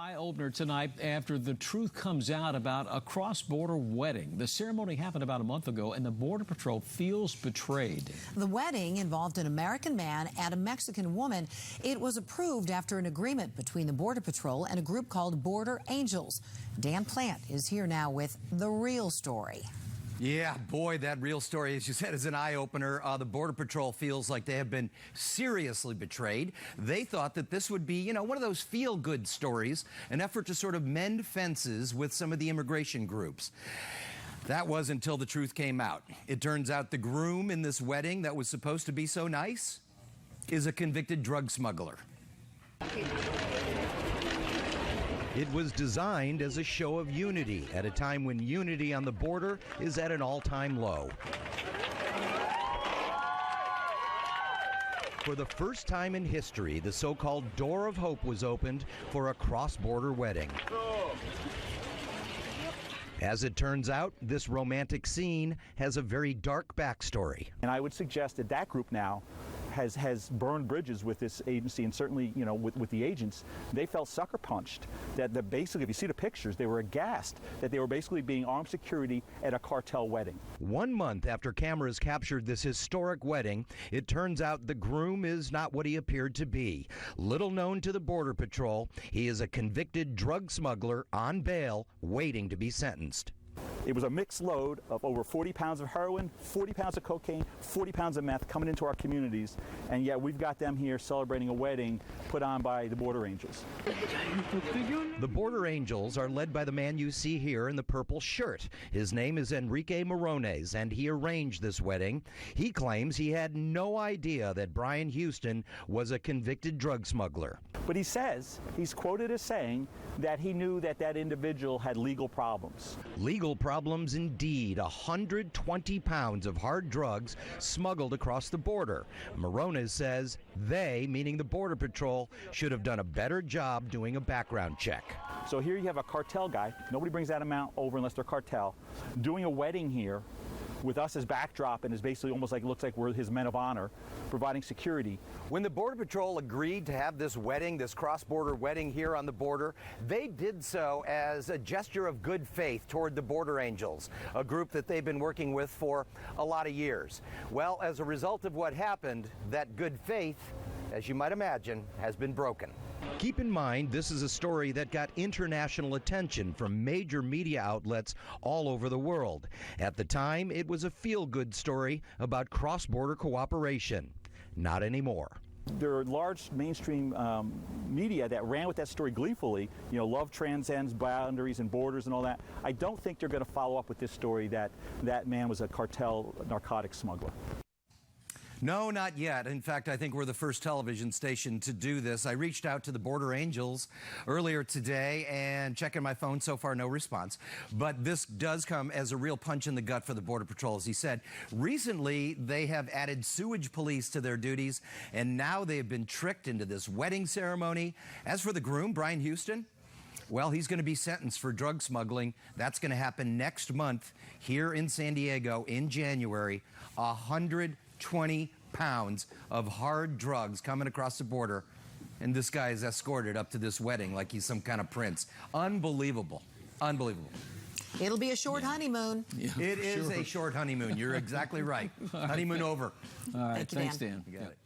Eye-opener tonight after the truth comes out about a cross-border wedding. The ceremony happened about a month ago, and the Border Patrol feels betrayed. The wedding involved an American man and a Mexican woman. It was approved after an agreement between the Border Patrol and a group called Border Angels. Dan Plant is here now with the real story. Yeah, boy, that real story, as you said, is an eye-opener. The Border Patrol feels like they have been seriously betrayed. They thought that this would be, one of those feel-good stories, an effort to sort of mend fences with some of the immigration groups. That was until the truth came out. It turns out the groom in this wedding that was supposed to be so nice is a convicted drug smuggler. It was designed as a show of unity at a time when unity on the border is at an all-time low. For the first time in history, the so-called Door of Hope was opened for a cross-border wedding. As it turns out, this romantic scene has a very dark backstory. And I would suggest that that group now has burned bridges with this agency, and certainly, with the agents. They felt sucker punched. That basically, if you see the pictures, they were aghast that they were basically being armed security at a cartel wedding. 1 month after cameras captured this historic wedding, it turns out the groom is not what he appeared to be. Little known to the Border Patrol, he is a convicted drug smuggler on bail, waiting to be sentenced. It was a mixed load of over 40 pounds of heroin, 40 pounds of cocaine, 40 pounds of meth coming into our communities, and yet we've got them here celebrating a wedding put on by the Border Angels. The Border Angels are led by the man you see here in the purple shirt. His name is Enrique Morones, and he arranged this wedding. He claims he had no idea that Brian Houston was a convicted drug smuggler. But he says, he's quoted as saying, that he knew that that individual had legal problems. Legal problems indeed. 120 pounds of hard drugs smuggled across the border. Morones says they, meaning the Border Patrol, should have done a better job doing a background check. So here you have a cartel guy, nobody brings that amount over unless they're cartel, doing a wedding here with us as backdrop, and is basically almost like, looks like we're his men of honor, providing security. When the Border Patrol agreed to have this wedding, this cross-border wedding here on the border, they did so as a gesture of good faith toward the Border Angels, a group that they've been working with for a lot of years. Well, as a result of what happened, that good faith, as you might imagine, has been broken. Keep in mind, this is a story that got international attention from major media outlets all over the world. At the time, it was a feel-good story about cross-border cooperation. Not anymore. There are large mainstream media that ran with that story gleefully. Love transcends boundaries and borders and all that. I don't think they're going to follow up with this story that that man was a cartel narcotics smuggler. No, not yet. In fact, I think we're the first television station to do this. I reached out to the Border Angels earlier today, and checking my phone, so far no response. But this does come as a real punch in the gut for the Border Patrol. As he said, recently they have added sewage police to their duties, and now they have been tricked into this wedding ceremony. As for the groom, Brian Houston, well, he's going to be sentenced for drug smuggling. That's going to happen next month here in San Diego in January. 120 pounds of hard drugs coming across the border, and this guy is escorted up to this wedding like he's some kind of prince. Unbelievable. Unbelievable. It'll be a short honeymoon. Yeah, it is a short honeymoon. You're exactly right. Honeymoon over. All right. Thanks, Dan. You got it.